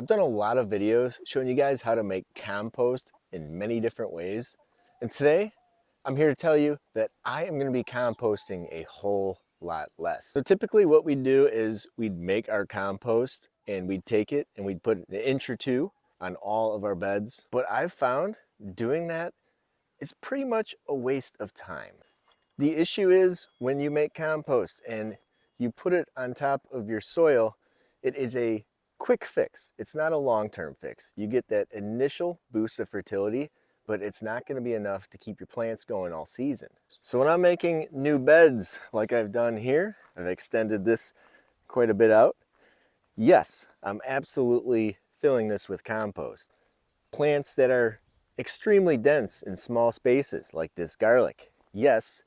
I've done a lot of videos showing you guys how to make compost in many different ways. And today, I'm here to tell you that I am gonna be composting a whole lot less. So typically what we do is we'd make our compost and we'd take it and we'd put an inch or two on all of our beds. But I've found doing that is pretty much a waste of time. The issue is when you make compost and you put it on top of your soil, it is a quick fix. It's not a long-term fix. You get that initial boost of fertility, but it's not going to be enough to keep your plants going all season. So when I'm making new beds like I've done here, I've extended this quite a bit out. Yes, I'm absolutely filling this with compost. Plants that are extremely dense in small spaces like this garlic, yes,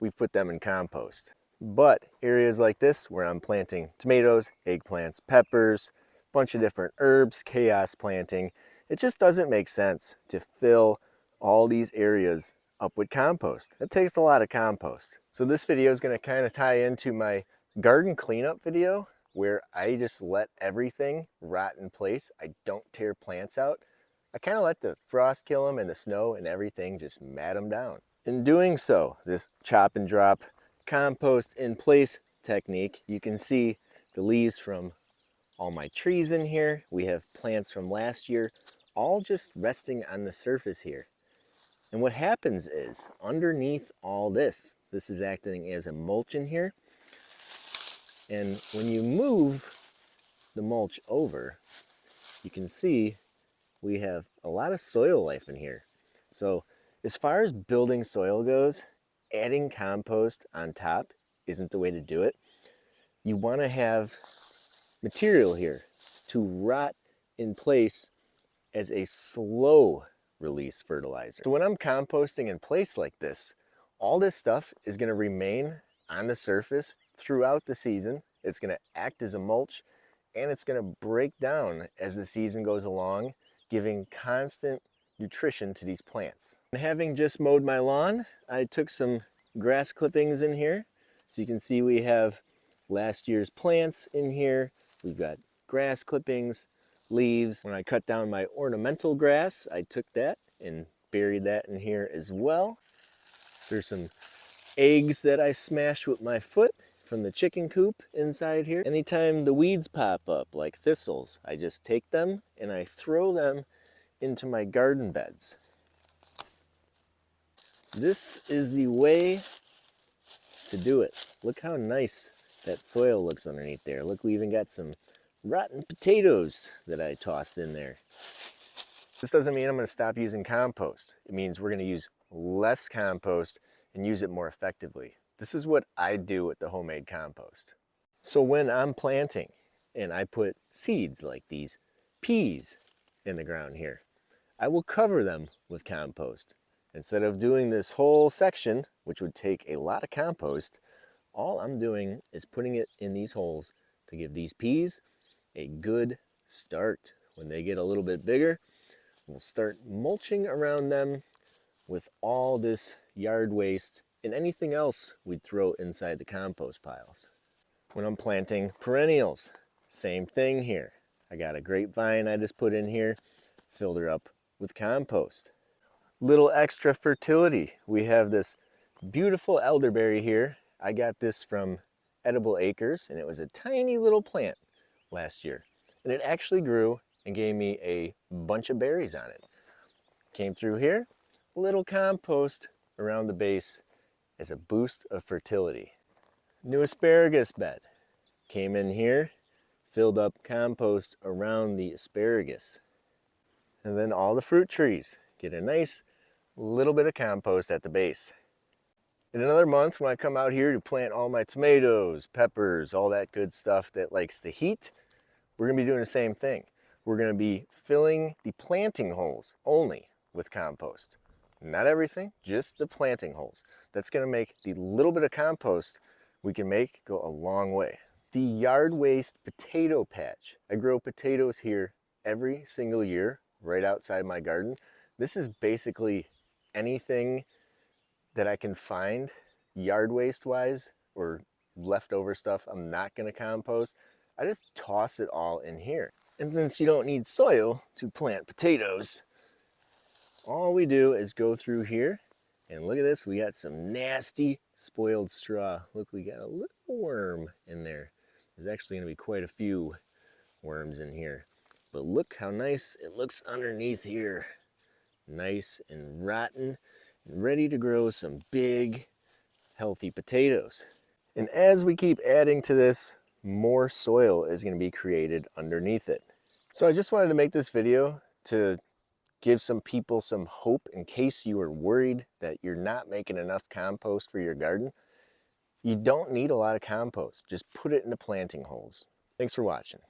we've put them in compost. But areas like this where I'm planting tomatoes, eggplants, peppers, a bunch of different herbs, chaos planting, it just doesn't make sense to fill all these areas up with compost. It takes a lot of compost. So this video is going to kind of tie into my garden cleanup video where I just let everything rot in place. I don't tear plants out. I kind of let the frost kill them and the snow and everything just mat them down. In doing so, this chop and drop compost in place technique, you can see the leaves from all my trees in here. We have plants from last year, all just resting on the surface here. And what happens is, underneath all this is acting as a mulch in here. And when you move the mulch over, you can see we have a lot of soil life in here. So as far as building soil goes, adding compost on top isn't the way to do it. You want to have material here to rot in place as a slow release fertilizer. So when I'm composting in place like this, all this stuff is going to remain on the surface throughout the season. It's going to act as a mulch and it's going to break down as the season goes along, giving constant nutrition to these plants. And having just mowed my lawn, I took some grass clippings in here. So you can see we have last year's plants in here. We've got grass clippings, leaves. When I cut down my ornamental grass, I took that and buried that in here as well. There's some eggs that I smashed with my foot from the chicken coop inside here. Anytime the weeds pop up like thistles, I just take them and I throw them into my garden beds. This is the way to do it. Look how nice that soil looks underneath there. Look, we even got some rotten potatoes that I tossed in there. This doesn't mean I'm going to stop using compost. It means we're going to use less compost and use it more effectively. This is what I do with the homemade compost. So when I'm planting and I put seeds like these peas in the ground here, I will cover them with compost. Instead of doing this whole section, which would take a lot of compost, all I'm doing is putting it in these holes to give these peas a good start. When they get a little bit bigger, we'll start mulching around them with all this yard waste and anything else we'd throw inside the compost piles. When I'm planting perennials, same thing here. I got a grapevine I just put in here, filled her up with compost. Little extra fertility. We have this beautiful elderberry here. I got this from Edible Acres and it was a tiny little plant last year. And it actually grew and gave me a bunch of berries on it. Came through here, little compost around the base as a boost of fertility. New asparagus bed. Came in here, filled up compost around the asparagus. And then all the fruit trees get a nice little bit of compost at the base. In another month, when I come out here to plant all my tomatoes, peppers, all that good stuff that likes the heat, we're going to be doing the same thing. We're going to be filling the planting holes only with compost. Not everything, just the planting holes. That's going to make the little bit of compost we can make go a long way. The yard waste potato patch. I grow potatoes here every single year right outside my garden. This is basically anything that I can find yard waste wise or leftover stuff I'm not going to compost. I just toss it all in here. And since you don't need soil to plant potatoes, all we do is go through here and look at this. We got some nasty spoiled straw. Look, we got a little worm in there. There's actually going to be quite a few worms in here. But look how nice it looks underneath here. Nice and rotten and ready to grow some big, healthy potatoes. And as we keep adding to this, more soil is going to be created underneath it. So I just wanted to make this video to give some people some hope in case you are worried that you're not making enough compost for your garden. You don't need a lot of compost. Just put it into planting holes. Thanks for watching.